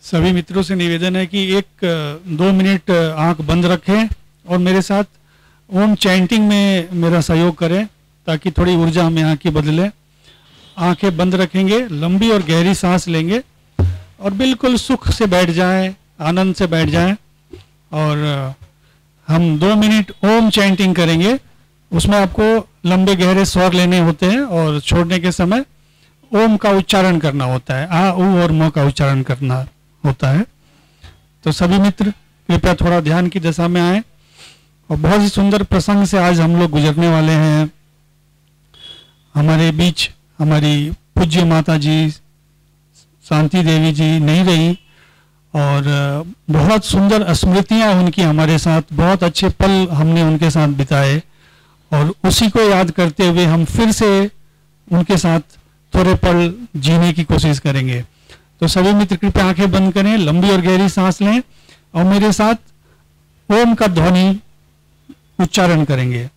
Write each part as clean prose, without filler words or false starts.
सभी मित्रों से निवेदन है कि 1-2 मिनट आंख बंद रखें और मेरे साथ ओम चैंटिंग में मेरा सहयोग करें ताकि थोड़ी ऊर्जा हमें यहाँ की बदले। आंखें बंद रखेंगे, लंबी और गहरी सांस लेंगे और बिल्कुल सुख से बैठ जाएं, आनंद से बैठ जाएं। और हम 2 मिनट ओम चैंटिंग करेंगे। उसमें आपको लंबे गहरे स्वर लेने होते हैं और छोड़ने के समय ओम का उच्चारण करना होता है। आ, ऊ और म का उच्चारण करना होता है। तो सभी मित्र कृपया थोड़ा ध्यान की दशा में आए। और बहुत ही सुंदर प्रसंग से आज हम लोग गुजरने वाले हैं। हमारे बीच हमारी पूज्य माता जी शांति देवी जी नहीं रही और बहुत सुंदर स्मृतियां उनकी हमारे साथ, बहुत अच्छे पल हमने उनके साथ बिताए और उसी को याद करते हुए हम फिर से उनके साथ थोड़े पल जीने की कोशिश करेंगे। तो सभी मित्र कृपया आंखें बंद करें, लंबी और गहरी सांस लें और मेरे साथ ओम का ध्वनि उच्चारण करेंगे।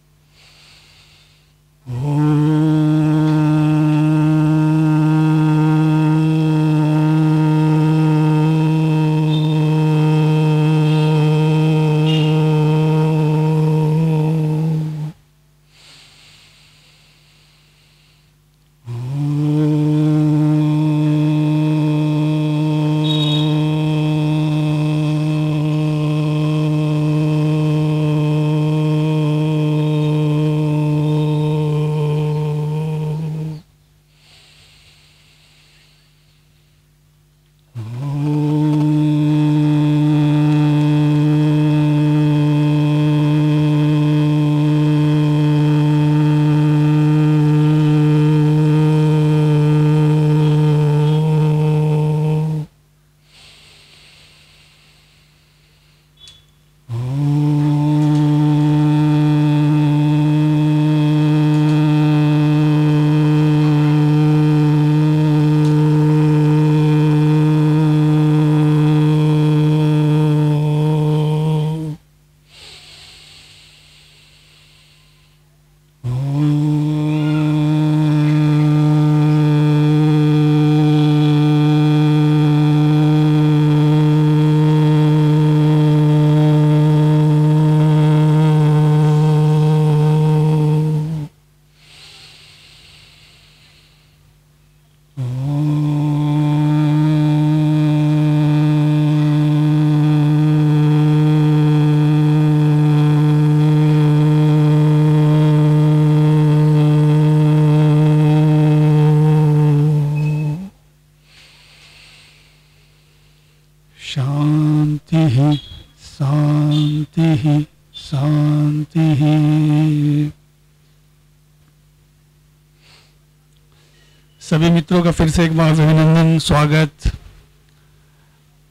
सभी मित्रों का फिर से एक बार अभिनंदन, स्वागत।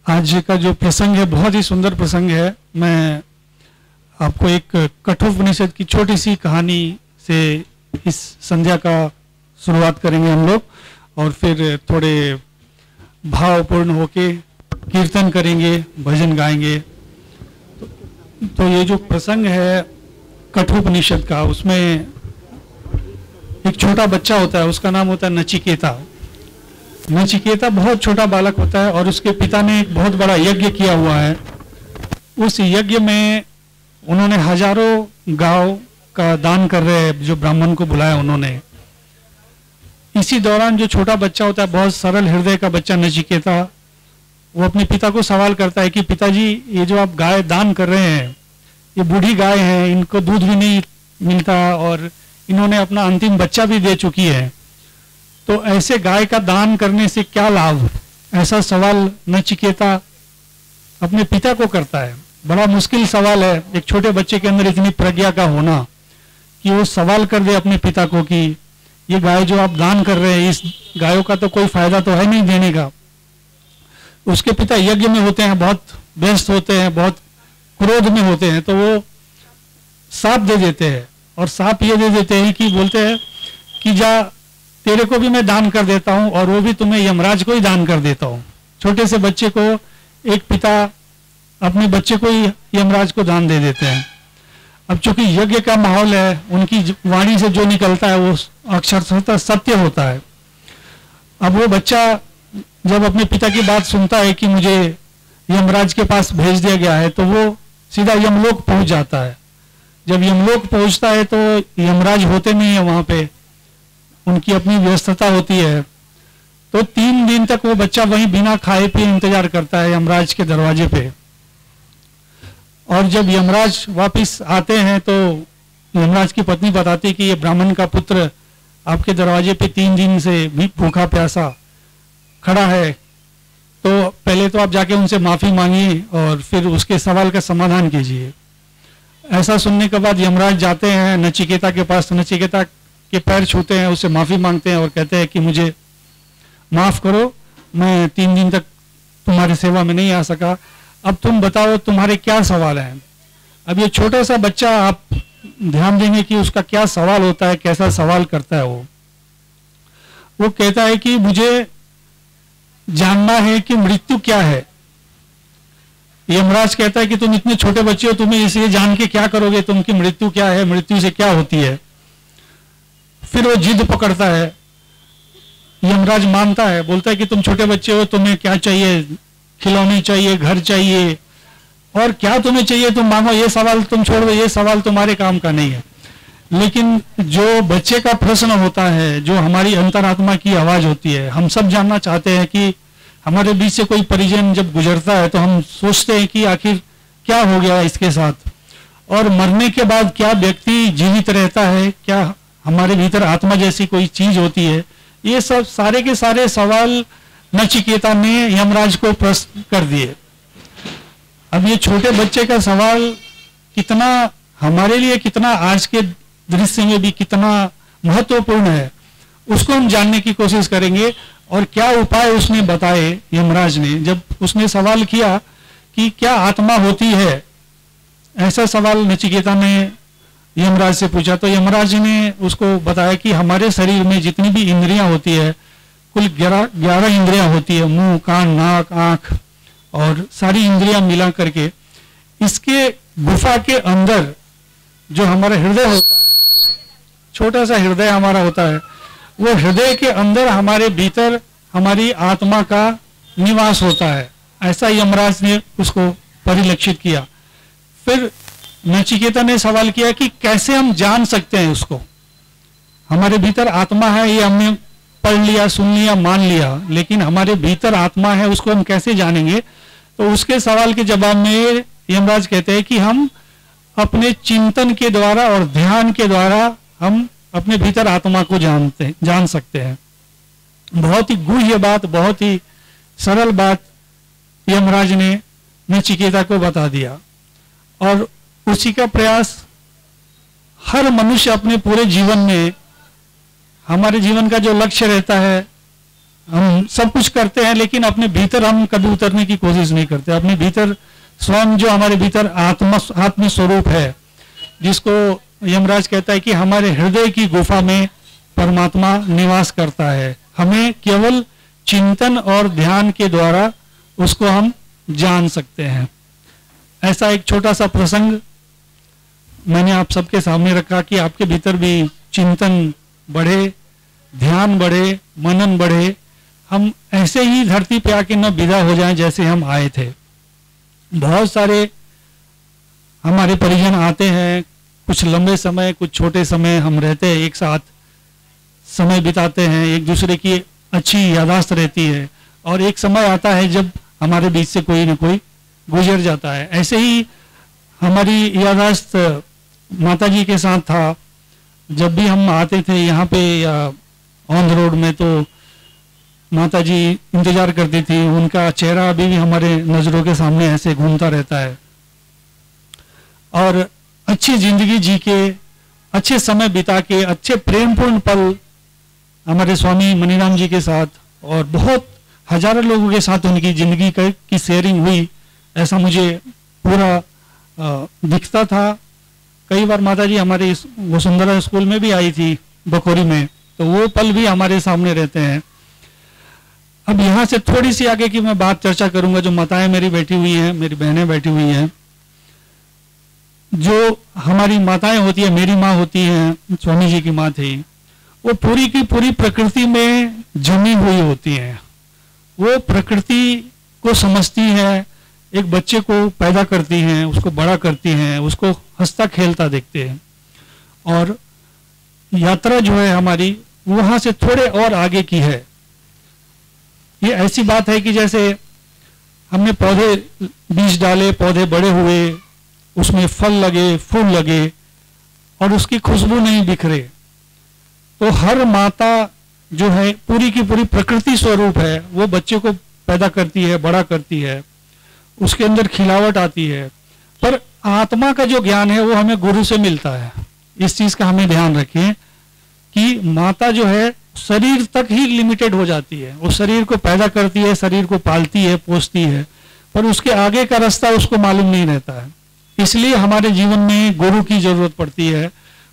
आज का जो प्रसंग है बहुत ही सुंदर प्रसंग है। मैं आपको एक कठोपनिषद की छोटी सी कहानी से इस संध्या का शुरुआत करेंगे हम लोग और फिर थोड़े भावपूर्ण होके कीर्तन करेंगे, भजन गाएंगे। तो ये जो प्रसंग है कठोपनिषद का, उसमें एक छोटा बच्चा होता है, उसका नाम होता है नचिकेता। नचिकेता बहुत छोटा बालक होता है और उसके पिता ने एक बहुत बड़ा यज्ञ किया हुआ है। उस यज्ञ में उन्होंने हजारों गांव का दान कर रहे हैं, जो ब्राह्मण को बुलाया उन्होंने। इसी दौरान जो छोटा बच्चा होता है, बहुत सरल हृदय का बच्चा नचिकेता, वो अपने पिता को सवाल करता है कि पिताजी, ये जो आप गाय दान कर रहे हैं, ये बूढ़ी गाय है, इनको दूध भी नहीं मिलता और इन्होंने अपना अंतिम बच्चा भी दे चुकी है, तो ऐसे गाय का दान करने से क्या लाभ? ऐसा सवाल नचिकेता अपने पिता को करता है। बड़ा मुश्किल सवाल है एक छोटे बच्चे के अंदर इतनी प्रज्ञा का होना कि वो सवाल कर दे अपने पिता को कि ये गाय जो आप दान कर रहे हैं, इस गायों का तो कोई फायदा तो है नहीं देने का। उसके पिता यज्ञ में होते हैं, बहुत व्यस्त होते हैं, बहुत क्रोध में होते हैं, तो वो साप दे देते हैं और साप ये दे देते हैं कि बोलते हैं कि जा, तेरे को भी मैं दान कर देता हूं और वो भी तुम्हें यमराज को ही दान कर देता हूं। छोटे से बच्चे को एक पिता अपने बच्चे को ही यमराज को दान दे देते हैं। अब चूंकि यज्ञ का माहौल है, उनकी वाणी से जो निकलता है वो अक्षरशः सत्य होता है। अब वो बच्चा जब अपने पिता की बात सुनता है कि मुझे यमराज के पास भेज दिया गया है, तो वो सीधा यमलोक पहुंच जाता है। जब यमलोक पहुंचता है तो यमराज होते नहीं है वहां पे, उनकी अपनी व्यस्तता होती है। तो 3 दिन तक वो बच्चा वहीं बिना खाए पिए इंतजार करता है यमराज के दरवाजे पे। और जब यमराज वापस आते हैं तो यमराज की पत्नी बताती कि ये ब्राह्मण का पुत्र आपके दरवाजे पे 3 दिन से भी भूखा प्यासा खड़ा है, तो पहले तो आप जाके उनसे माफी मांगिए और फिर उसके सवाल का समाधान कीजिए। ऐसा सुनने के बाद यमराज जाते हैं नचिकेता के पास, नचिकेता के पैर छूते हैं, उससे माफी मांगते हैं और कहते हैं कि मुझे माफ करो, मैं 3 दिन तक तुम्हारी सेवा में नहीं आ सका। अब तुम बताओ तुम्हारे क्या सवाल हैं। अब ये छोटा सा बच्चा, आप ध्यान देंगे कि उसका क्या सवाल होता है, कैसा सवाल करता है। वो कहता है कि मुझे जानना है कि मृत्यु क्या है। यमराज कहता है कि तुम इतने छोटे बच्चे हो, तुम्हें इसे जान के क्या करोगे तुम कि मृत्यु क्या है, मृत्यु से क्या होती है। फिर वो जिद पकड़ता है, यमराज मानता है, बोलता है कि तुम छोटे बच्चे हो, तुम्हें क्या चाहिए, खिलौने चाहिए, घर चाहिए, और क्या तुम्हें चाहिए तुम मांगो, ये सवाल तुम छोड़ दो, ये सवाल तुम्हारे काम का नहीं है। लेकिन जो बच्चे का प्रश्न होता है, जो हमारी अंतरात्मा की आवाज होती है, हम सब जानना चाहते हैं कि हमारे बीच से कोई परिजन जब गुजरता है तो हम सोचते हैं कि आखिर क्या हो गया इसके साथ, और मरने के बाद क्या व्यक्ति जीवित रहता है, क्या हमारे भीतर आत्मा जैसी कोई चीज होती है। ये सब सारे के सारे सवाल नचिकेता ने यमराज को प्रश्न कर दिए। अब ये छोटे बच्चे का सवाल कितना हमारे लिए, कितना आज के दृश्य में भी कितना महत्वपूर्ण है, उसको हम जानने की कोशिश करेंगे। और क्या उपाय उसने बताए यमराज ने, जब उसने सवाल किया कि क्या आत्मा होती है, ऐसा सवाल नचिकेता ने यमराज से पूछा, तो यमराज ने उसको बताया कि हमारे शरीर में जितनी भी इंद्रियां होती है, कुल 11 इंद्रियां होती है, मुंह, कान, नाक, आंख और सारी इंद्रियां मिला करके इसके गुफा के अंदर जो हमारा हृदय होता है, छोटा सा हृदय हमारा होता है, वो हृदय के अंदर हमारे भीतर हमारी आत्मा का निवास होता है। ऐसा यमराज ने उसको परिलक्षित किया। फिर नचिकेता ने सवाल किया कि कैसे हम जान सकते हैं उसको, हमारे भीतर आत्मा है, ये हमने पढ़ लिया, सुन लिया, मान लिया, लेकिन हमारे भीतर आत्मा है, उसको हम कैसे जानेंगे। तो उसके सवाल के जवाब में यमराज कहते हैं कि हम अपने चिंतन के द्वारा और ध्यान के द्वारा हम अपने भीतर आत्मा को जान सकते हैं। बहुत ही गुह्य बात, बहुत ही सरल बात यमराज ने नचिकेता को बता दिया। और उसी का प्रयास हर मनुष्य अपने पूरे जीवन में, हमारे जीवन का जो लक्ष्य रहता है, हम सब कुछ करते हैं लेकिन अपने भीतर हम कभी उतरने की कोशिश नहीं करते। अपने भीतर स्वयं जो हमारे भीतर आत्म स्वरूप है, जिसको यमराज कहता है कि हमारे हृदय की गुफा में परमात्मा निवास करता है, हमें केवल चिंतन और ध्यान के द्वारा उसको हम जान सकते हैं। ऐसा एक छोटा सा प्रसंग मैंने आप सबके सामने रखा कि आपके भीतर भी चिंतन बढ़े, ध्यान बढ़े, मनन बढ़े, हम ऐसे ही धरती पे आके न विदा हो जाएं जैसे हम आए थे। बहुत सारे हमारे परिजन आते हैं, कुछ लंबे समय, कुछ छोटे समय हम रहते हैं, एक साथ समय बिताते हैं, एक दूसरे की अच्छी यादाश्त रहती है, और एक समय आता है जब हमारे बीच से कोई न कोई गुजर जाता है। ऐसे ही हमारी यादाश्त माता जी के साथ था। जब भी हम आते थे यहाँ पे या ऑन द रोड में, तो माता जी इंतजार करती थी, उनका चेहरा अभी भी हमारे नजरों के सामने ऐसे घूमता रहता है। और अच्छी जिंदगी जी के, अच्छे समय बिता के, अच्छे प्रेमपूर्ण पल हमारे स्वामी मनीराम जी के साथ और बहुत हजारों लोगों के साथ उनकी जिंदगी की शेयरिंग हुई, ऐसा मुझे पूरा दिखता था। कई बार माता जी हमारी वसुंधरा स्कूल में भी आई थी बखोरी में, तो वो पल भी हमारे सामने रहते हैं। अब यहाँ से थोड़ी सी आगे की मैं बात चर्चा करूंगा। जो माताएं मेरी बैठी हुई हैं, मेरी बहनें बैठी हुई हैं, जो हमारी माताएं होती है, मेरी माँ होती हैं, स्वामी जी की माँ थी, वो पूरी की पूरी प्रकृति में जमी हुई होती हैं। वो प्रकृति को समझती है, एक बच्चे को पैदा करती हैं, उसको बड़ा करती हैं, उसको हंसता खेलता देखते हैं। और यात्रा जो है हमारी वहां से थोड़े और आगे की है। ये ऐसी बात है कि जैसे हमने पौधे बीज डाले, पौधे बड़े हुए, उसमें फल लगे, फूल लगे और उसकी खुशबू नहीं बिखरे। तो हर माता जो है पूरी की पूरी प्रकृति स्वरूप है, वो बच्चे को पैदा करती है, बड़ा करती है, उसके अंदर खिलावट आती है। पर आत्मा का जो ज्ञान है वो हमें गुरु से मिलता है। इस चीज का हमें ध्यान रखें कि माता जो है शरीर तक ही लिमिटेड हो जाती है। वो शरीर को पैदा करती है, शरीर को पालती है, पोसती है, पर उसके आगे का रास्ता उसको मालूम नहीं रहता है। इसलिए हमारे जीवन में गुरु की जरूरत पड़ती है।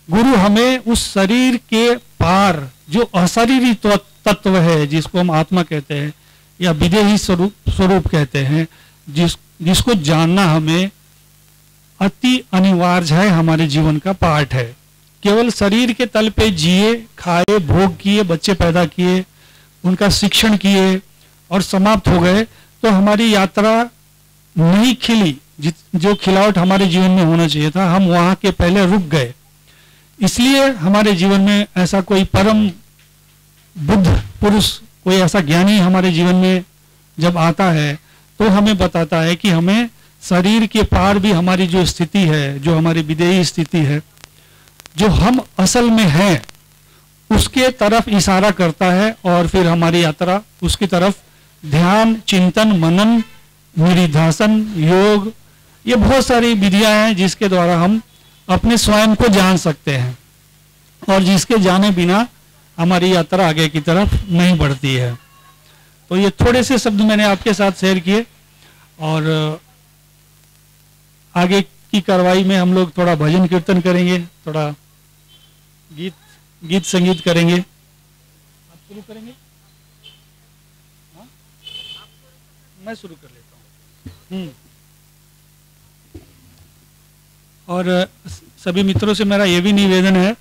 गुरु हमें उस शरीर के पार जो अशरीरी तत्व है, जिसको हम आत्मा कहते हैं या विदेही स्वरूप कहते हैं, जिसको जानना हमें अति अनिवार्य है, हमारे जीवन का पार्ट है। केवल शरीर के तल पे जिए, खाए, भोग किए, बच्चे पैदा किए, उनका शिक्षण किए और समाप्त हो गए तो हमारी यात्रा नहीं खिली। जो खिलावट हमारे जीवन में होना चाहिए था, हम वहां के पहले रुक गए। इसलिए हमारे जीवन में ऐसा कोई परम बुद्ध पुरुष, कोई ऐसा ज्ञानी हमारे जीवन में जब आता है तो हमें बताता है कि हमें शरीर के पार भी हमारी जो स्थिति है, जो हमारी विदेही स्थिति है, जो हम असल में हैं, उसके तरफ इशारा करता है और फिर हमारी यात्रा उसकी तरफ ध्यान, चिंतन, मनन, निधिध्यासन, योग, ये बहुत सारी विधियां हैं जिसके द्वारा हम अपने स्वयं को जान सकते हैं और जिसके जाने बिना हमारी यात्रा आगे की तरफ नहीं बढ़ती है। तो ये थोड़े से शब्द मैंने आपके साथ शेयर किए और आगे की कार्रवाई में हम लोग थोड़ा भजन कीर्तन करेंगे, थोड़ा गीत संगीत करेंगे। आप शुरू करेंगे? हाँ? मैं शुरू कर लेता हूँ। और सभी मित्रों से मेरा ये भी निवेदन है,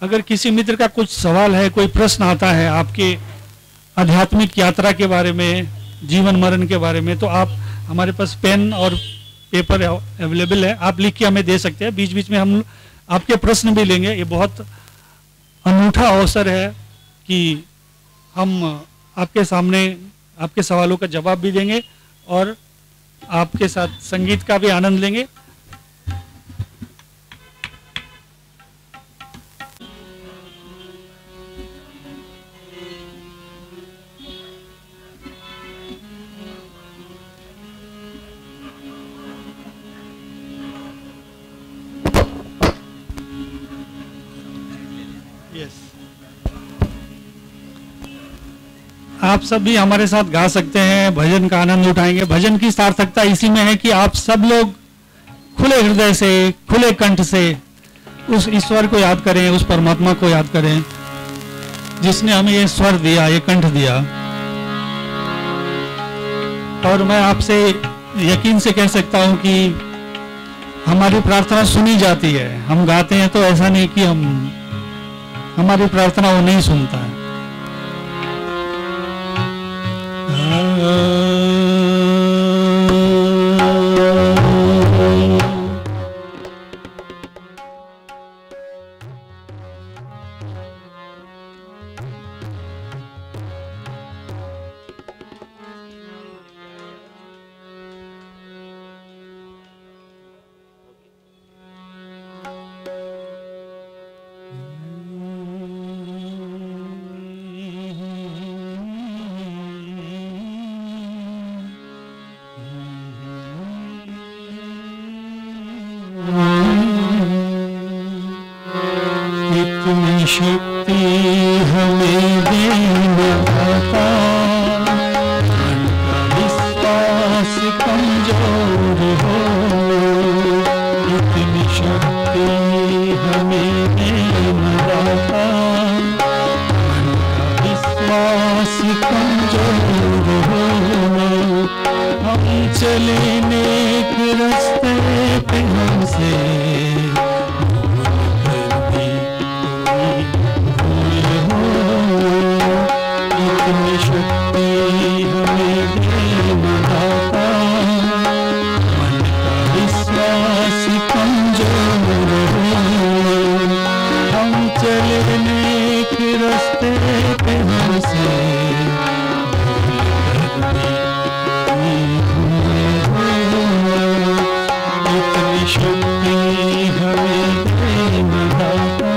अगर किसी मित्र का कुछ सवाल है, कोई प्रश्न आता है आपके आध्यात्मिक यात्रा के बारे में, जीवन मरण के बारे में, तो आप, हमारे पास पेन और पेपर अवेलेबल है, आप लिख के हमें दे सकते हैं। बीच बीच में हम आपके प्रश्न भी लेंगे। ये बहुत अनूठा अवसर है कि हम आपके सामने आपके सवालों का जवाब भी देंगे और आपके साथ संगीत का भी आनंद लेंगे। आप सब भी हमारे साथ गा सकते हैं, भजन का आनंद उठाएंगे। भजन की सार्थकता इसी में है कि आप सब लोग खुले हृदय से, खुले कंठ से उस ईश्वर को याद करें, उस परमात्मा को याद करें जिसने हमें ये स्वर दिया, ये कंठ दिया। और मैं आपसे यकीन से कह सकता हूं कि हमारी प्रार्थना सुनी जाती है। हम गाते हैं तो ऐसा नहीं कि हमारी प्रार्थना वो नहीं सुनता है। शक्ति हमें देना था, मन का विश्वास कमजोर हो। इतनी शक्ति हमें देना था, मन का विश्वास कमजोर हो। हम चले नेक रास्ते पे हमसे शक्ति शक्ति हमें दे विधाता।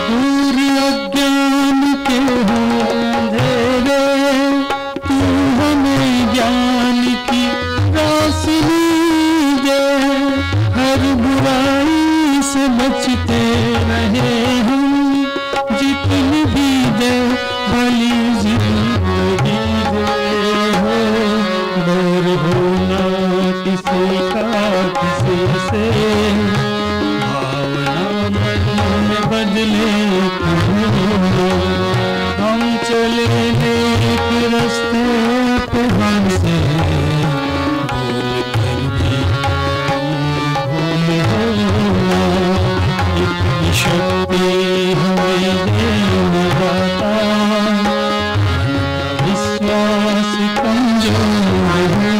दूर अज्ञान के हो अंधेरे, तू हमें ज्ञान की रोशनी दे। हर बुराई से बचते रहे हम, जितनी भी दे भली जिंदगी दे। हो डर होना किसी का किसी से, भावना मन में बदले हम चले एक रास्ते पे हमसे भूल कर भी भूल होना। इतनी शक्ति हमें देने वाला, विश्वास कमजोर है।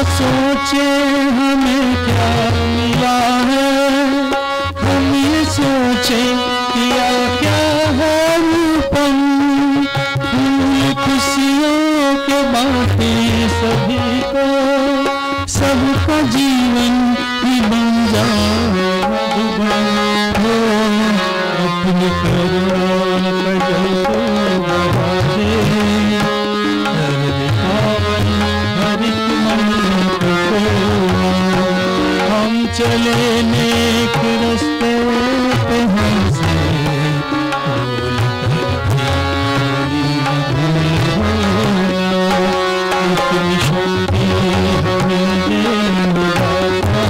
सोचे हमें क्या मिला है, हम ये सोचे किया क्या है रूपम। फूल खुशियों के बांटे सभी को, सबका जीवन ही बन जाए मधुबन। हो अपनी करुणा कजल को बढ़ा दे, कर दे पावन हर एक मन। हम चले नेक रास्ते पे हमसे भूल कर भी होना। इतनी शक्ति हमें देने वाला,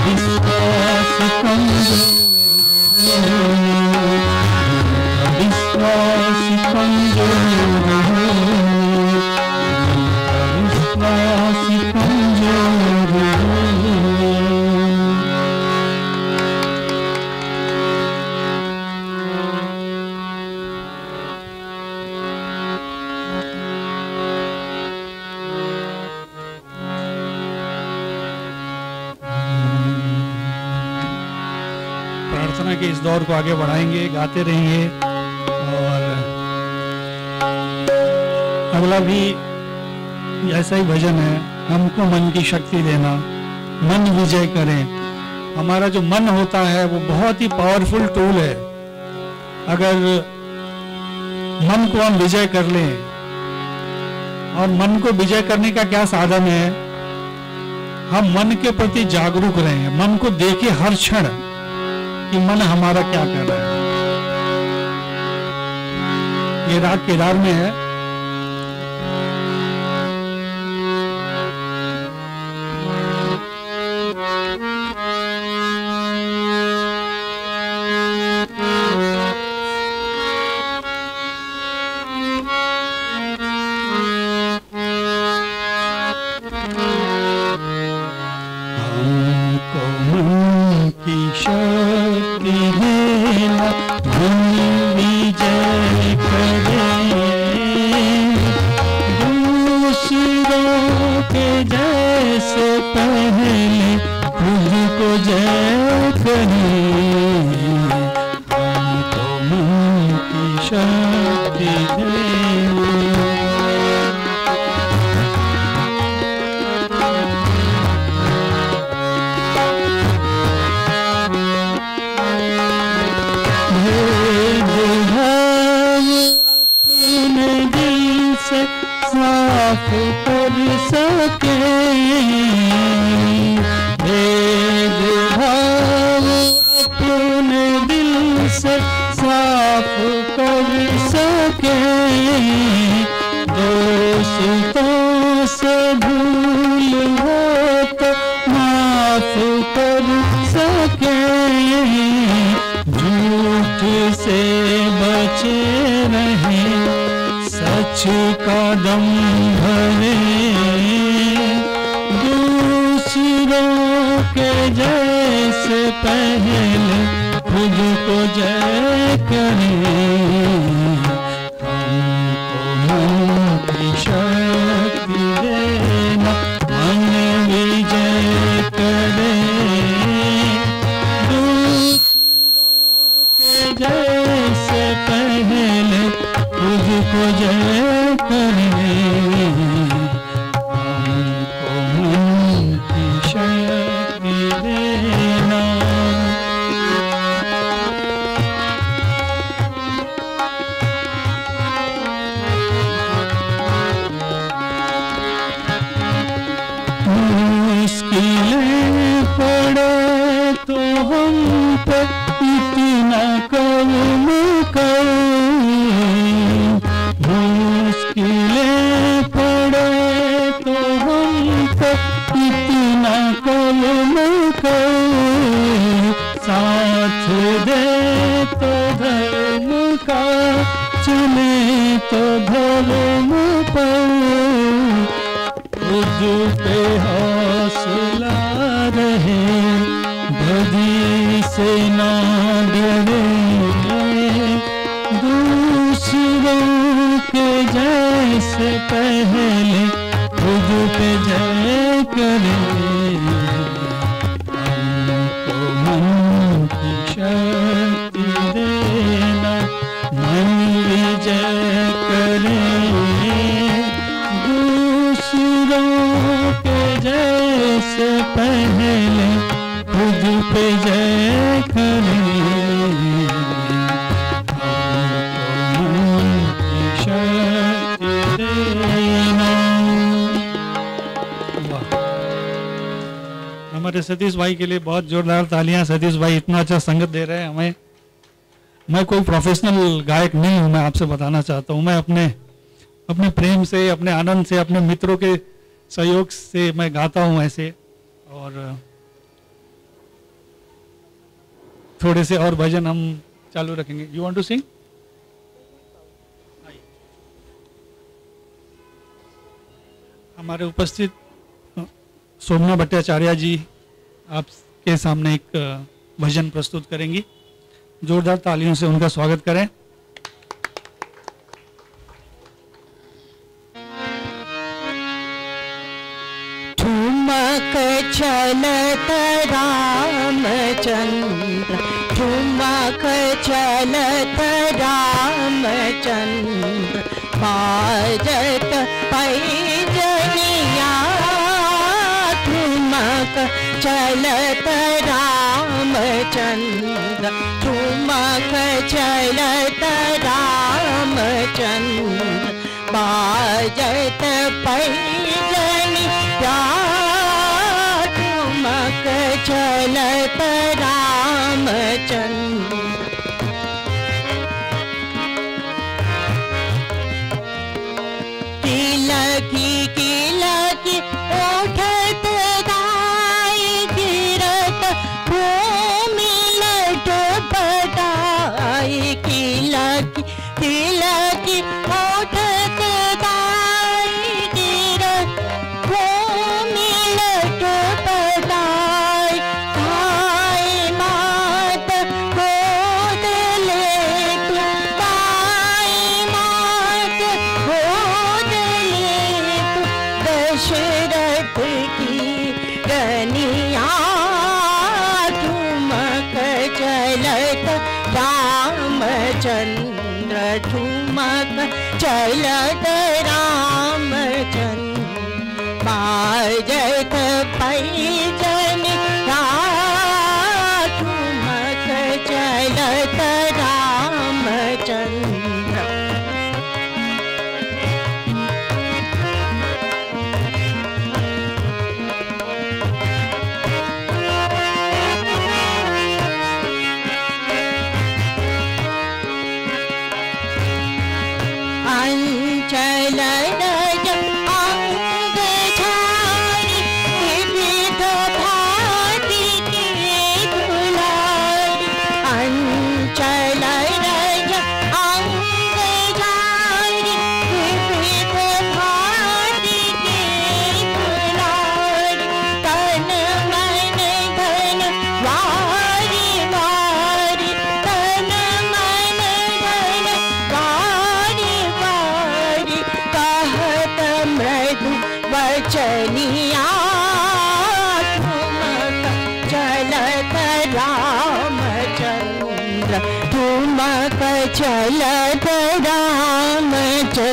विश्वास कमजोर, विश्वास कमजोर है। प्रार्थना के इस दौर को आगे बढ़ाएंगे, गाते रहेंगे। और अगला भी ऐसा ही भजन है, हमको मन की शक्ति देना, मन विजय करें। हमारा जो मन होता है वो बहुत ही पावरफुल टूल है। अगर मन को हम विजय कर लें, और मन को विजय करने का क्या साधन है, हम मन के प्रति जागरूक रहें, मन को देखें हर क्षण कि मन हमारा क्या कर रहा है। ये राग केदार में है। हमको मन की शक्ति देना, धन विजय करे। दूसरों के जैसे पहले खुद को जय करे। हमको मन की शक्ति देना। साफ कर सके भेदभाव, अपने दिल से साफ कर सके। दोस्तों से भूल हो तो माफ कर सके। झूठ से बचे रहे, सच का दम भरे। दूसरों के जय से पहले खुद को जय करें, हमको मन की शक्ति देना, मन विजय करे। दूसरों के जय से पहले खुद को जय करें, हमको मन की शक्ति देना। मुश्किलें पड़े तो हम पे इतना कौन करे, मुश्किलें पड़े तो हम पे इतना कौन करे, साथ दे तो धर्म का, चले तो धर्म पर, खुद पे हौसला रहे, बदी से ना डरे। दूसरों के जय से पहले खुद पे जय करे, हमको मन की शक्ति देना, मन विजय करे। दूसरों के जय से पहले खुद पे जय करें, हमको मन की शक्ति देना। वाह! हमारे सतीश भाई के लिए बहुत जोरदार तालियां। सतीश भाई इतना अच्छा संगत दे रहे हैं हमें। मैं कोई प्रोफेशनल गायक नहीं हूं, मैं आपसे बताना चाहता हूं। मैं अपने प्रेम से, अपने आनंद से, अपने मित्रों के सहयोग से मैं गाता हूं ऐसे। और थोड़े से और भजन हम चालू रखेंगे। You want to sing? हमारे उपस्थित सोमना भट्टाचार्य जी आपके सामने एक भजन प्रस्तुत करेंगी। जोरदार तालियों से उनका स्वागत करें। ठुमक चलत रामचंद्र, ठुमक चलत रामचंद्र, बाजत पैजनिया। ठुमक चलत रामचंद्र, ठुमक चलत रामचंद्र, बाजत पैजनिया। ठुमक चलत रामचंद्र, किलकी किलकी उठत गाय, गिरत भूमि लटपटाई। किलकी किलकी उठत गाय, गिरत भूमि लटपटाई। गाय मात गोद ले तू, गाय मात गोद ले तू, दशरथ की रनिया। ठुमक चलत रामचंद्र, ठुमक चलत रामचंद्र, बाजत पैजनिया। ठुमक चलत रामचंद्र, अंचल रज अंग छाई, विविध जनिया ठुमक चलत रामचंद्र ठुमक चलत रामचंद्र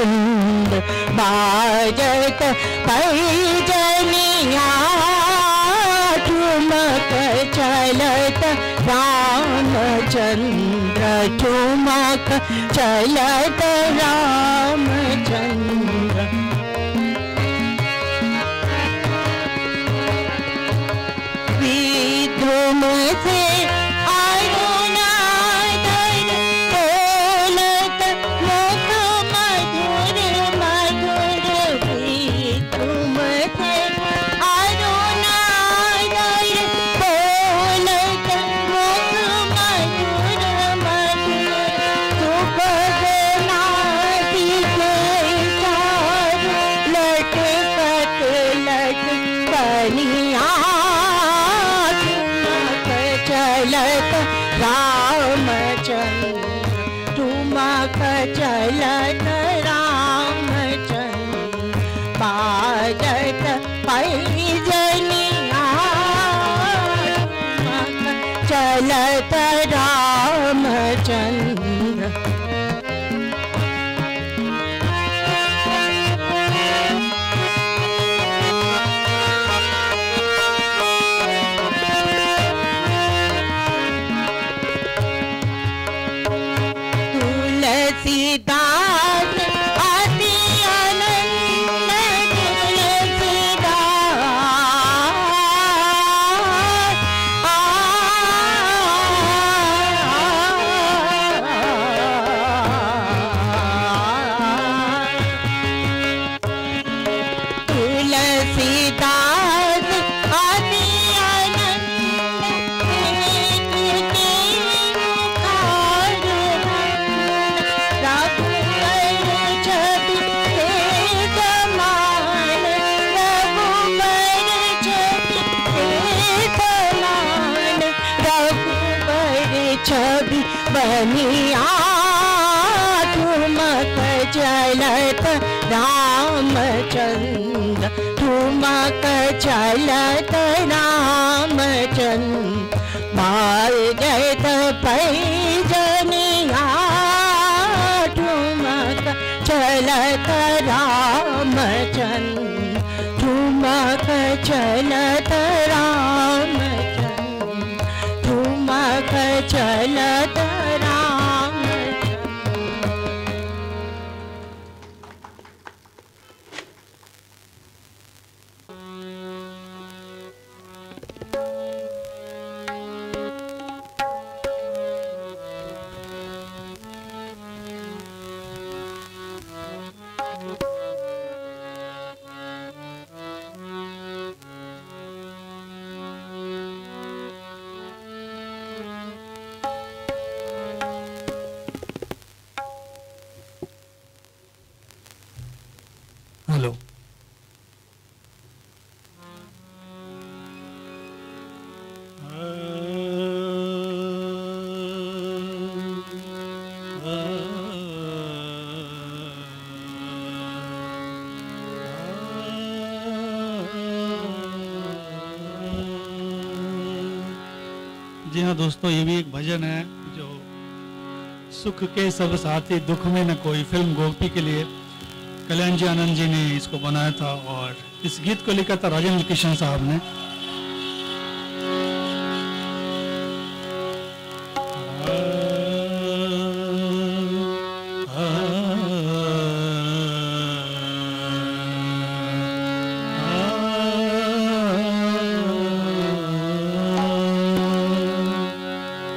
बाजत पैजनिया ठुमक चलत रामचंद्र ठुमक चलत रामचंद्र विद्रुम से अरुणादर बोलत मुख मधुर मधुर विद्रुम से अरुणादर बोलत मुख मधुर मधुर सुभगनाती के चारू लटकत लटकनिया चलत रामचंद्र ठुमक चलत रामचंद्र बाजत पैजनिया ठुमक चलत रामचंद्र तुलसीदास अति अनंत तुलसीदास अति अनंत छवि बनिया ठुमक चलत रामचंद्र ठुमक चलत रामचंद्र बाजत पैजनिया ठुमक चलत रामचंद्र ठुमक चलत रामचंद्र ठुमक चलत रामचंद्र। हेलो जी हाँ दोस्तों, ये भी एक भजन है जो सुख के सब साथी दुख में न कोई, फिल्म गोपी के लिए कल्याण जी आनंद जी ने इसको बनाया था और इस गीत को लिखा था राजेंद्र किशन साहब ने।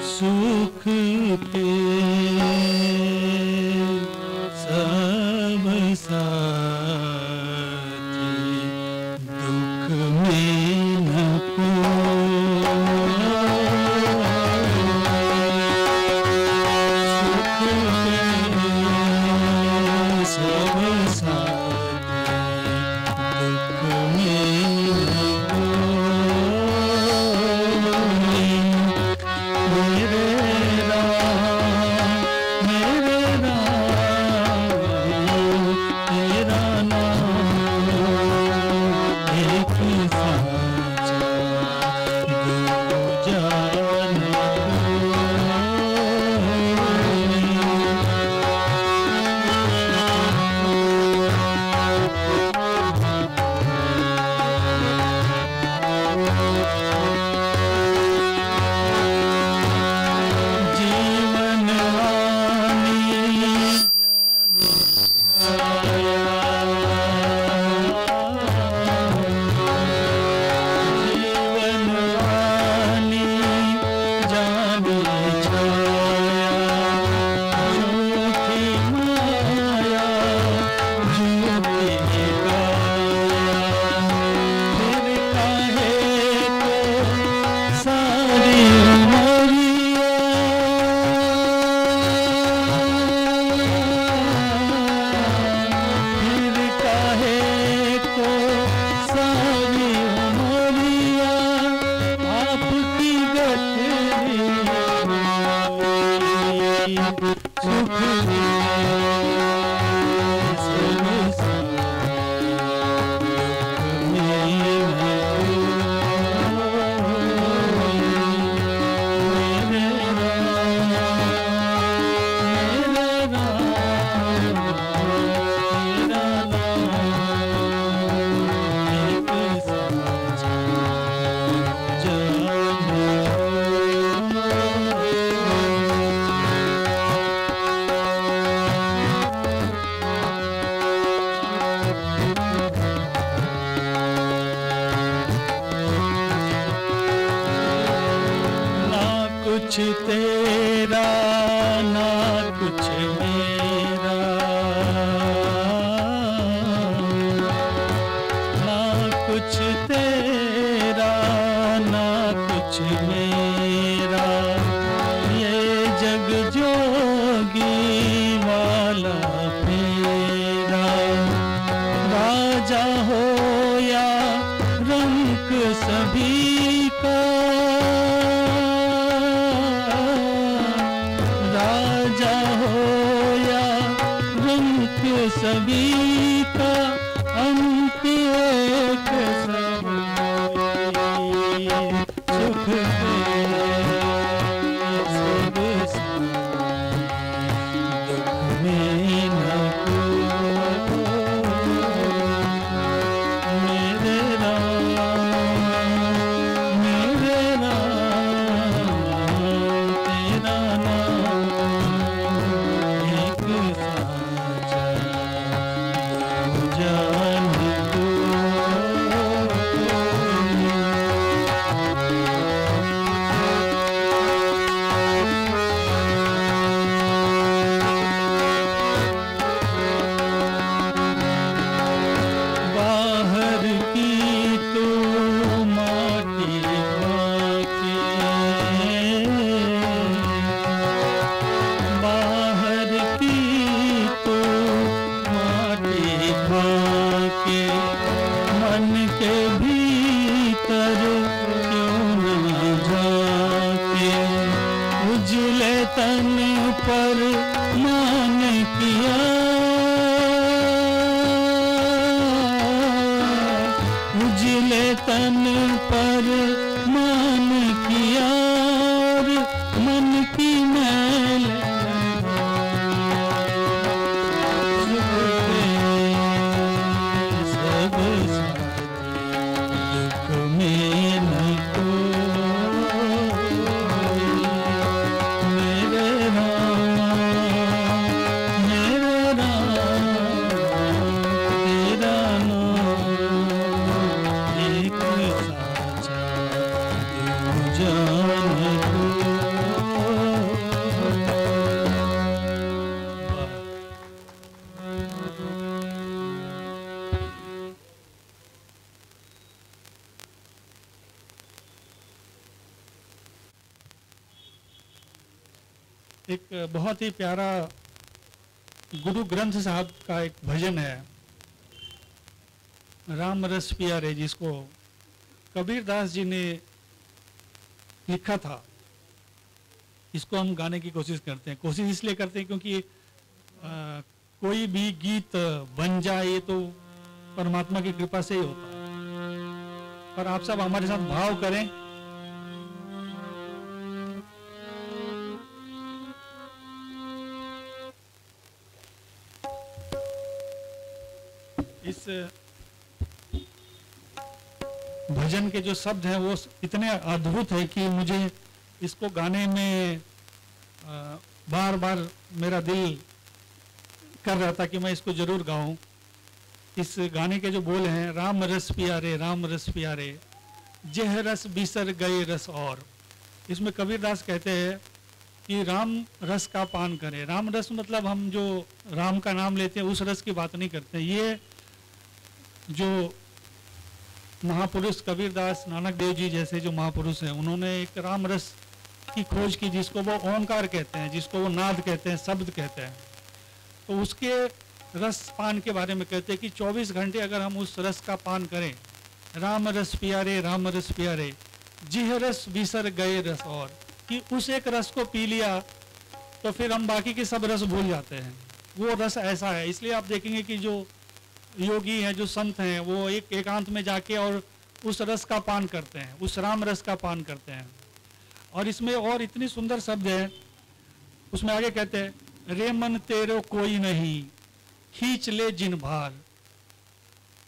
सुख के सब साथी दुख में न कुछ तेरा ना कुछ मेरा, ना कुछ तेरा ना कुछ मेरा, ये जग जोगी वाला फेरा। राजा हो या रंक सभी का, राजा हो या रंक सभी का, अंत एक सभी। सुख सब दुख में न मेरे राम तेरा नाम एक साचा जान को। बाहर की तो माटी खाके, बाहर की तो माटी खाके, मन के भीतर क्यों न झाके। उजले तन पर मान किया, उजले तन पर मान किया, और मन की मैल सुख के सब साथी, दुख में न कोई। मेरे राम तेरा नाम एक साचा जान को। एक बहुत ही प्यारा गुरु ग्रंथ साहब का एक भजन है, राम रस पिया रे, जिसको कबीरदास जी ने लिखा था। इसको हम गाने की कोशिश करते हैं। कोशिश इसलिए करते हैं क्योंकि कोई भी गीत बन जाए ये तो परमात्मा की कृपा से ही होता है। पर आप सब हमारे साथ भाव करें। इस भजन के जो शब्द हैं वो इतने अद्भुत है कि मुझे इसको गाने में बार बार मेरा दिल कर रहा था कि मैं इसको जरूर गाऊं। इस गाने के जो बोल हैं, राम रस प्यारे राम रस प्यारे, जेह रस बिसर गए रस और। इसमें कबीरदास कहते हैं कि राम रस का पान करें। राम रस मतलब हम जो राम का नाम लेते हैं उस रस की बात नहीं करते। ये जो महापुरुष कबीरदास, नानक देव जी जैसे जो महापुरुष हैं, उन्होंने एक राम रस की खोज की, जिसको वो ओंकार कहते हैं, जिसको वो नाद कहते हैं, शब्द कहते हैं। तो उसके रस पान के बारे में कहते हैं कि 24 घंटे अगर हम उस रस का पान करें, राम रस प्यारे राम रस प्यारे, जिह रस बिसर गए रस और, कि उस एक रस को पी लिया तो फिर हम बाकी के सब रस भूल जाते हैं। वो रस ऐसा है। इसलिए आप देखेंगे कि जो योगी हैं, जो संत हैं, वो एक एकांत में जाके और उस रस का पान करते हैं, उस राम रस का पान करते हैं। और इसमें और इतनी सुंदर शब्द है, उसमें आगे कहते हैं, रे मन तेरो कोई नहीं खींच ले जिन भार।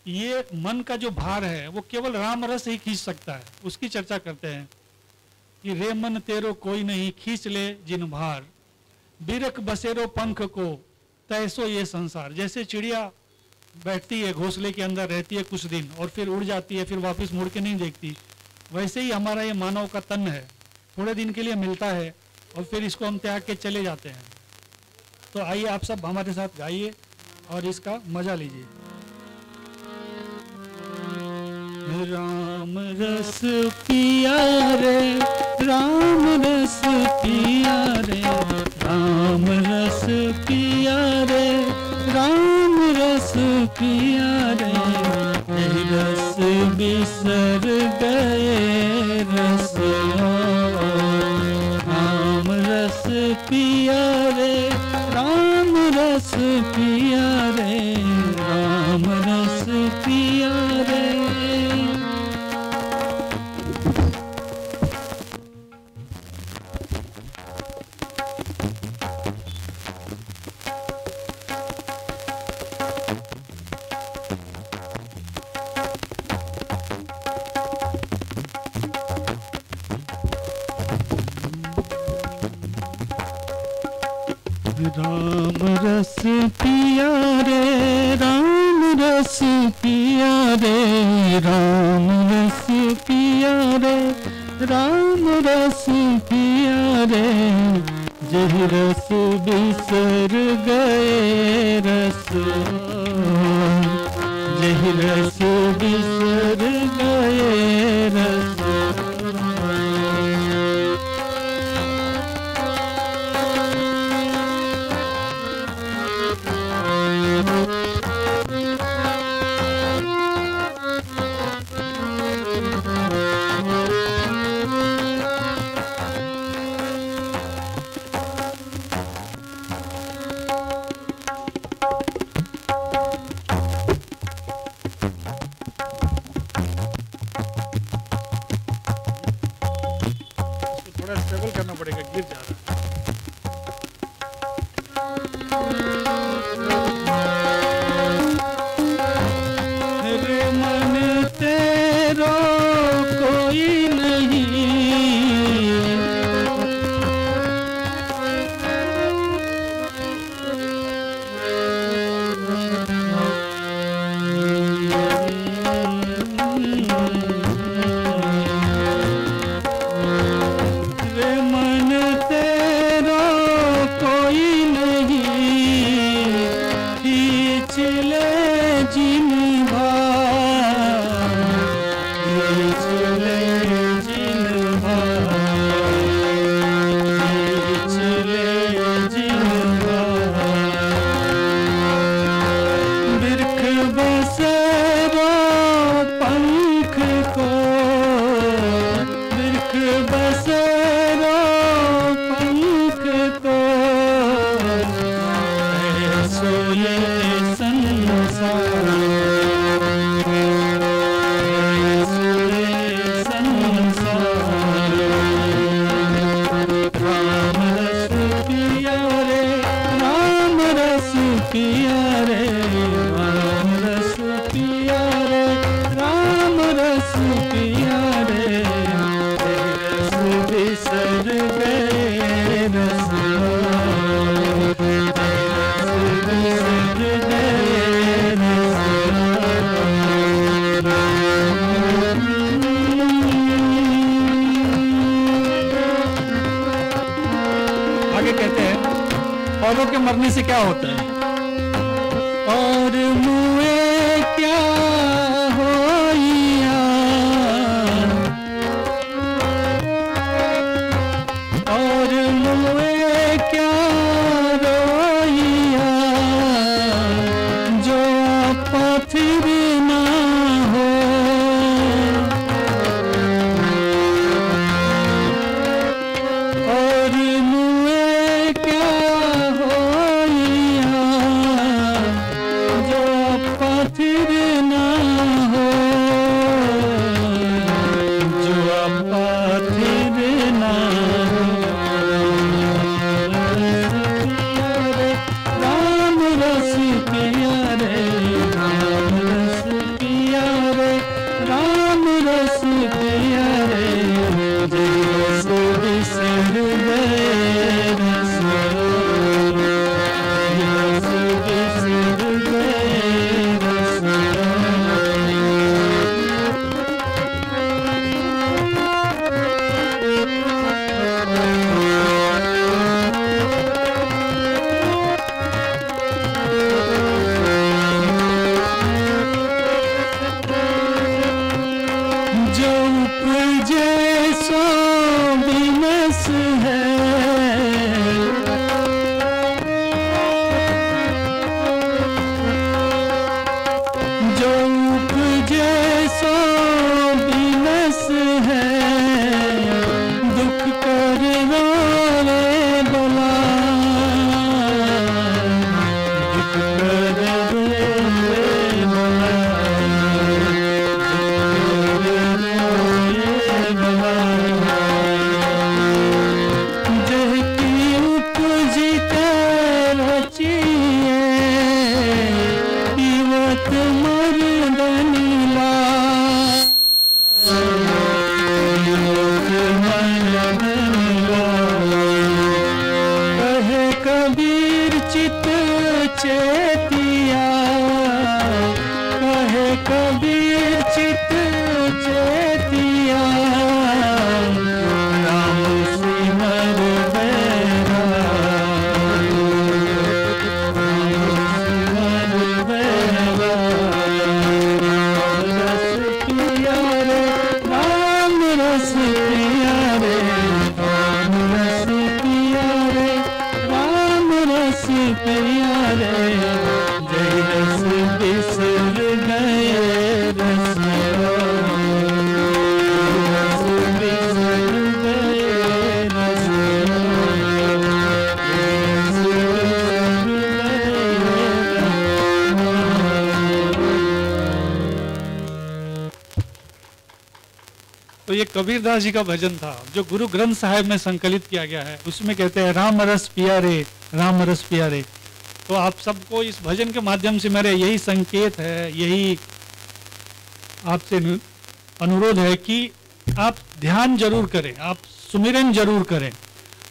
ये मन का जो भार है वो केवल राम रस ही खींच सकता है। उसकी चर्चा करते हैं कि रे मन तेरो कोई नहीं खींच ले जिन भार, बिरख बसेरो पंख को तैसो ये संसार। जैसे चिड़िया बैठती है घोंसले के अंदर, रहती है कुछ दिन और फिर उड़ जाती है, फिर वापस मुड़ के नहीं देखती, वैसे ही हमारा ये मानव का तन है, थोड़े दिन के लिए मिलता है और फिर इसको हम त्याग के चले जाते हैं। तो आइए आप सब हमारे साथ गाइए और इसका मजा लीजिए। राम रस पिया रे, राम रस पिया रे, राम रस पिया रे, राम रस पिया रे, यही रस बिसर गए रस राम रस पिया रे, राम रस पिया रे, राम रस पिया रे। राम रस पिया रे, राम रस पिया रे, राम रस पिया रे, राम रस पिया रे, यही रस बिसर गए रस, यही रस बिसर गए रस। थोड़ा स्ट्रगल करना पड़ेगा, गिर जा रहा है। रे मन तेरो कोई नहीं, रे मन तेरो कोई नहीं, खींच ले जिन्हा, खींच ले जिन्हा, खींच ले जिन्हा। बिरख बसेरो पंख को, बिरख बसेरो पंख को, सोए संसार, सोए संसार। राम रस पिया रे, राम रस पिया रे, राम रस पिया रे, राम रस पिया रे, रस बिसर गए रस, रस बिसर गए आगे कहते हैं औरों के मरने से क्या होता है। और मुए क्या होइया, और मुए क्या रोइया, जो आपा फिर ना हो, और मुए क्या होइया, जो जो उपजे सो बिनस है, जो उपजे सो बिनस है, दुख कर रोवे भला, दुख कर रोवे भला, कबीर चित चेतिया, कहे कबीर चित चेतिया, राम सिमर बैरा, राम सिमर बैरा, रस पिया रे, राम रस पिया रे, राम रस पिया रे, राम रस पिया रे, जय रस बिसर गए रस, रस बिसर गए रस, रस बिसर तो ये कबीरदास जी का भजन था जो गुरु ग्रंथ साहिब में संकलित किया गया है। उसमें कहते हैं राम रस पिया रे, राम रस पिया रे। तो आप सबको इस भजन के माध्यम से मेरे यही संकेत है, यही आपसे अनुरोध है कि आप ध्यान जरूर करें, आप सुमिरन जरूर करें,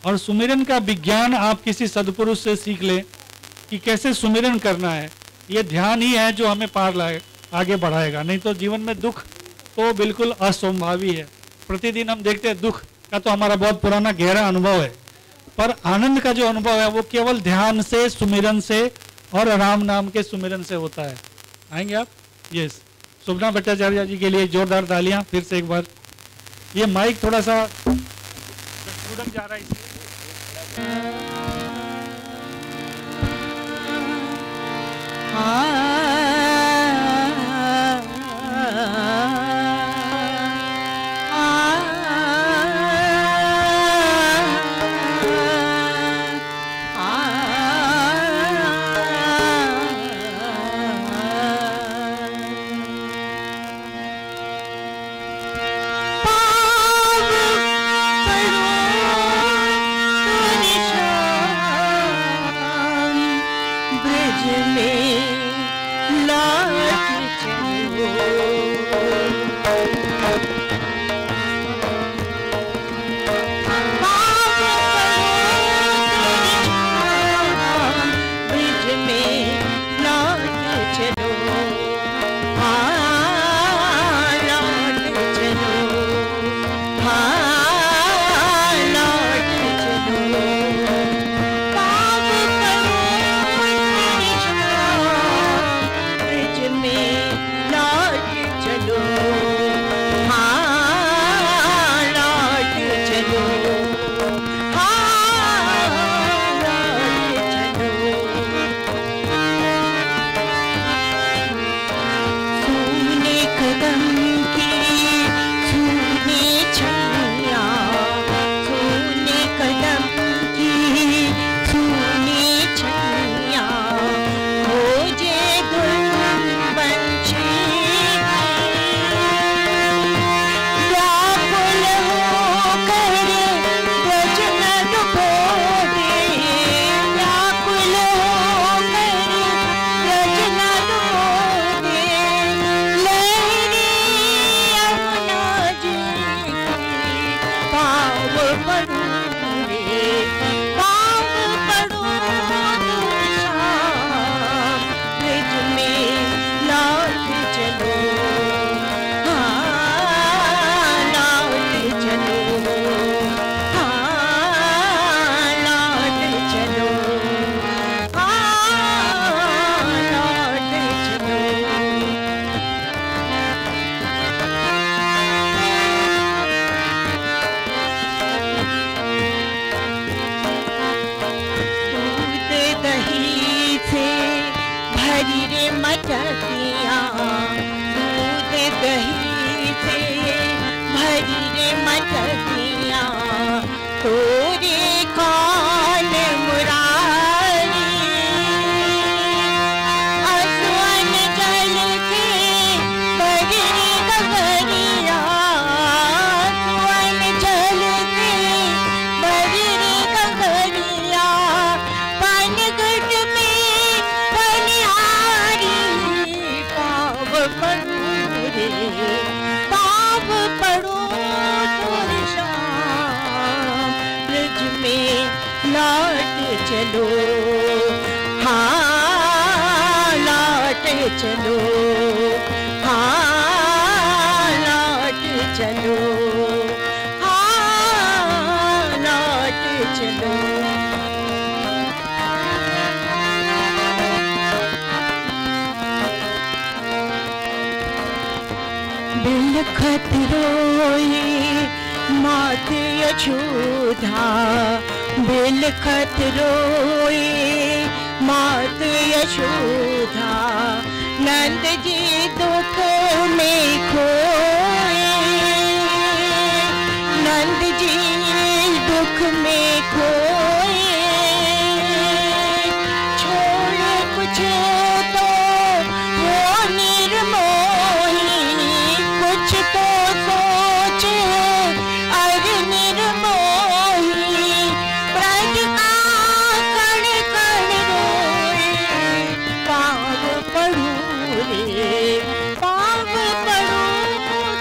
और सुमिरन का विज्ञान आप किसी सदपुरुष से सीख लें कि कैसे सुमिरन करना है। ये ध्यान ही है जो हमें पार लाए, आगे बढ़ाएगा। नहीं तो जीवन में दुख तो बिल्कुल असंभावी है। प्रतिदिन हम देखते हैं दुख का तो हमारा बहुत पुराना गहरा अनुभव है, पर आनंद का जो अनुभव है वो केवल ध्यान से, सुमिरन से और राम नाम के सुमिरन से होता है। आएंगे आप? यस। सुभना भट्टाचार्य जी के लिए जोरदार तालियां फिर से एक बार। ये माइक थोड़ा सा उड़क जा रहा है इसलिए। ठगिया पूरी कौन मुरारी असवन जल के बजरी गगरिया असवन जल के बजरी गगरिया पनगट में पनिहारी पाव पड़ू रे पाव पड़ो तुर शाम ब्रज में लौट चलो हाँ लौट चलो हाँ लौट चलो हाँ लौट चलो बिलखत रोई मात यशोदा बिलखत रोई मात यशोदा नंद जी दुख में खोए नंद जी दुख में खोए छोड़ कुछ तो वो निर्मोही कुछ तो सोच अर निर्मोही ब्रज का कण कण रोए पाव पड़ू रे पाव पड़ू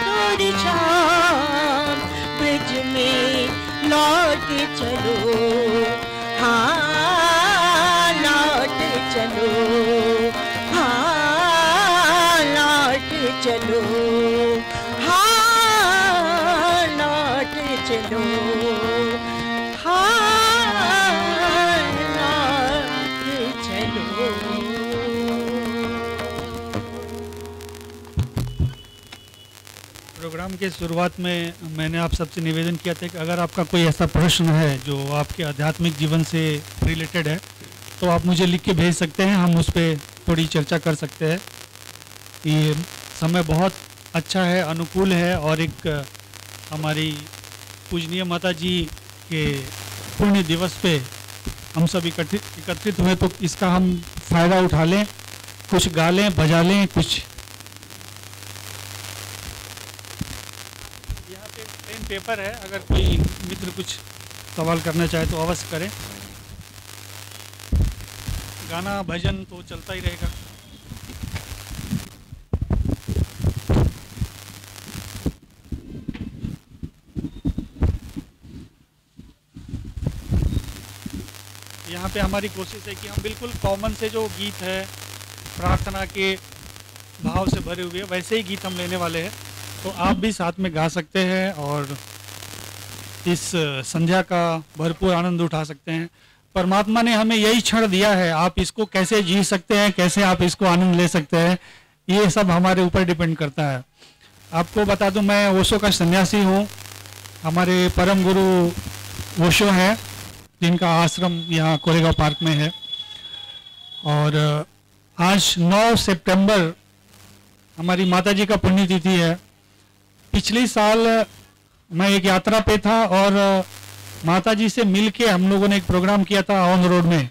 तुर शाम ब्रज में लौट चलो हाँ लौट चलो हाँ लौट चलो हाँ लौट चलो हाँ लौट चलो प्रोग्राम के शुरुआत में मैंने आप सबसे निवेदन किया था कि अगर आपका कोई ऐसा प्रश्न है जो आपके आध्यात्मिक जीवन से रिलेटेड है तो आप मुझे लिख के भेज सकते हैं, हम उस पर थोड़ी चर्चा कर सकते हैं। ये समय बहुत अच्छा है, अनुकूल है और एक हमारी पूजनीय माता जी के पुण्य दिवस पे हम सब एकत्रित हुए तो इसका हम फ़ायदा उठा लें, कुछ गा लें, बजा लें, कुछ पेन पेपर है, अगर कोई मित्र कुछ सवाल करना चाहे तो अवश्य करें। गाना भजन तो चलता ही रहेगा। यहाँ पे हमारी कोशिश है कि हम बिल्कुल कॉमन से जो गीत है प्रार्थना के भाव से भरे हुए वैसे ही गीत हम लेने वाले हैं, तो आप भी साथ में गा सकते हैं और इस संध्या का भरपूर आनंद उठा सकते हैं। परमात्मा ने हमें यही क्षण दिया है, आप इसको कैसे जी सकते हैं, कैसे आप इसको आनंद ले सकते हैं, ये सब हमारे ऊपर डिपेंड करता है। आपको बता दूं, मैं ओशो का सन्यासी हूँ। हमारे परम गुरु ओशो हैं जिनका आश्रम यहाँ कोरेगांव पार्क में है। और आज 9 सितंबर हमारी माता जी का पुण्यतिथि है। पिछले साल मैं एक यात्रा पे था और माता जी से मिलके हम लोगों ने एक प्रोग्राम किया था ऑन रोड में।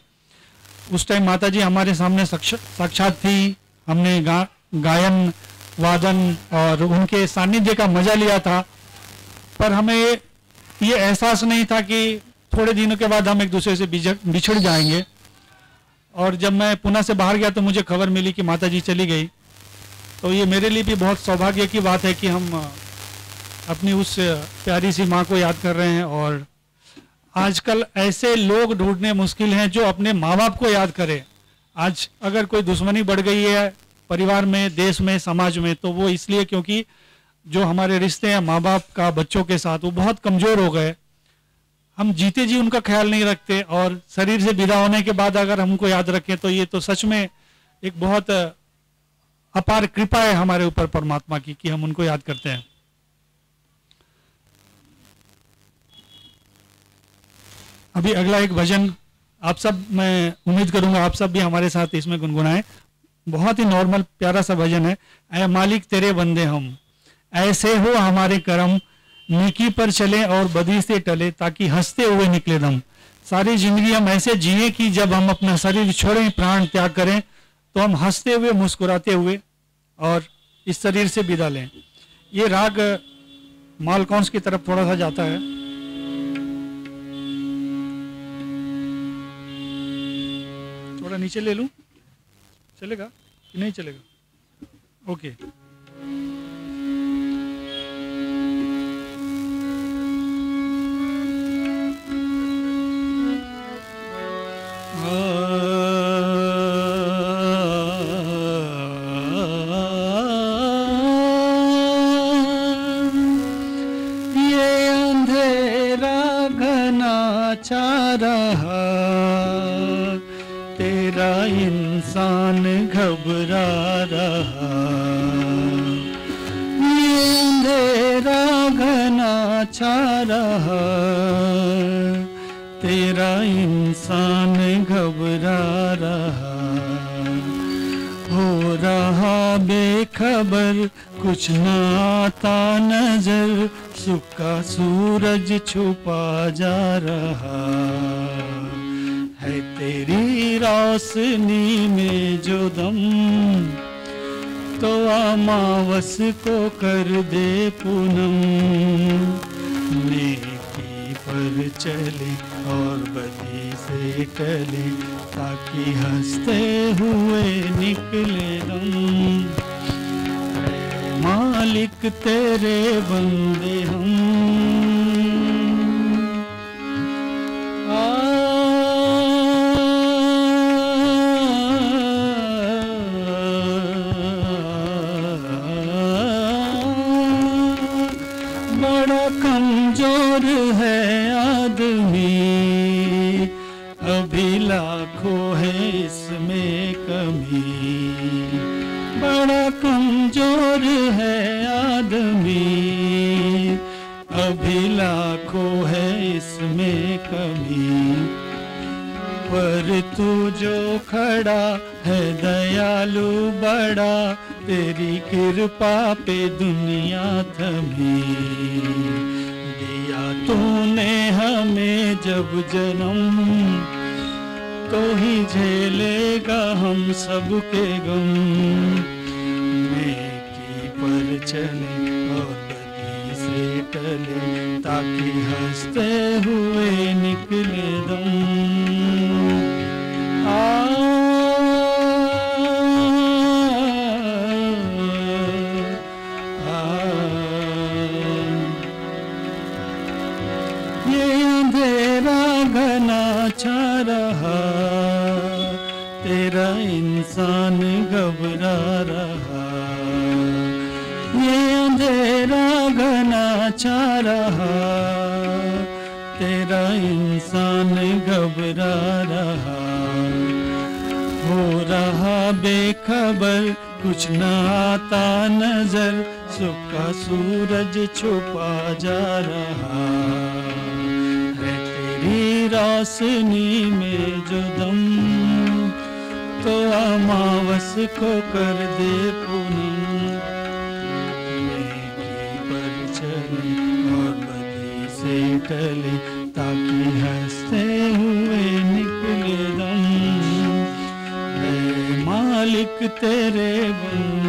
उस टाइम माता जी हमारे सामने साक्षात थी। हमने गायन वादन और उनके सानिध्य का मजा लिया था, पर हमें ये एहसास नहीं था कि थोड़े दिनों के बाद हम एक दूसरे से बिछड़ जाएंगे। और जब मैं पुणे से बाहर गया तो मुझे खबर मिली कि माता जी चली गई। तो ये मेरे लिए भी बहुत सौभाग्य की बात है कि हम अपनी उस प्यारी सी माँ को याद कर रहे हैं। और आजकल ऐसे लोग ढूंढने मुश्किल हैं जो अपने माँ बाप को याद करें। आज अगर कोई दुश्मनी बढ़ गई है परिवार में, देश में, समाज में, तो वो इसलिए क्योंकि जो हमारे रिश्ते हैं माँ बाप का बच्चों के साथ वो बहुत कमज़ोर हो गए। हम जीते जी उनका ख्याल नहीं रखते और शरीर से विदा होने के बाद अगर हम उनको याद रखें तो ये तो सच में एक बहुत अपार कृपा है हमारे ऊपर परमात्मा की कि हम उनको याद करते हैं। अभी अगला एक भजन आप सब, मैं उम्मीद करूंगा आप सब भी हमारे साथ इसमें गुनगुनाएं। बहुत ही नॉर्मल प्यारा सा भजन है। ऐ मालिक तेरे बंदे हम, ऐसे हो हमारे करम, नेकी पर चले और बदी से टले, ताकि हंसते हुए निकले दम। सारी जिंदगी हम ऐसे जिए कि जब हम अपना शरीर छोड़ें, प्राण त्याग करें, तो हम हंसते हुए, मुस्कुराते हुए और इस शरीर से विदा लें। ये राग मालकौंस की तरफ थोड़ा सा जाता है। थोड़ा नीचे ले लूं, चलेगा कि नहीं चलेगा? ओके। ये अंधेरा घना छा रहा, तेरा इंसान घबरा रहा। ये अंधेरा घना छा रहा, तेरा इंसान घबरा रहा। हो रहा बेखबर, कुछ ना आता नजर, सुख का सूरज छुपा जा रहा है। तेरी रोशनी में जो दम, तो अमावस को कर दे पूनम। नेकी पर चले और बदी से टले, ताकि हंसते हुए निकले दम। मालिक तेरे बंदे हम, बड़ा कमजोर है आदमी, अभी लाखों है इसमें कमी। बड़ा कमजोर है आदमी, अभी लाखों है इसमें कमी। पर तू जो खड़ा है दयालु बड़ा, तेरी कृपा पे दुनिया थमी। दिया तूने हमें जब जन्म, तो ही झेलेगा हम सबके गम। नेकी पर चले और बदी से टले, ताकि हंसते हुए निकले दम। ये अंधेरा घना छा रहा, तेरा इंसान घबरा रहा। ये अंधेरा घना छा रहा, तेरा इंसान घबरा रहा। हो रहा बेखबर, कुछ न आता नजर, सुख का सूरज छुपा जा रहा है। तेरी रोशनी में जो दम, तो अमावस को कर दे पूनम। नेकी पर चले और बदी से टले, ताकि हंसते हुए निकले दम। मालिक तेरे बंदे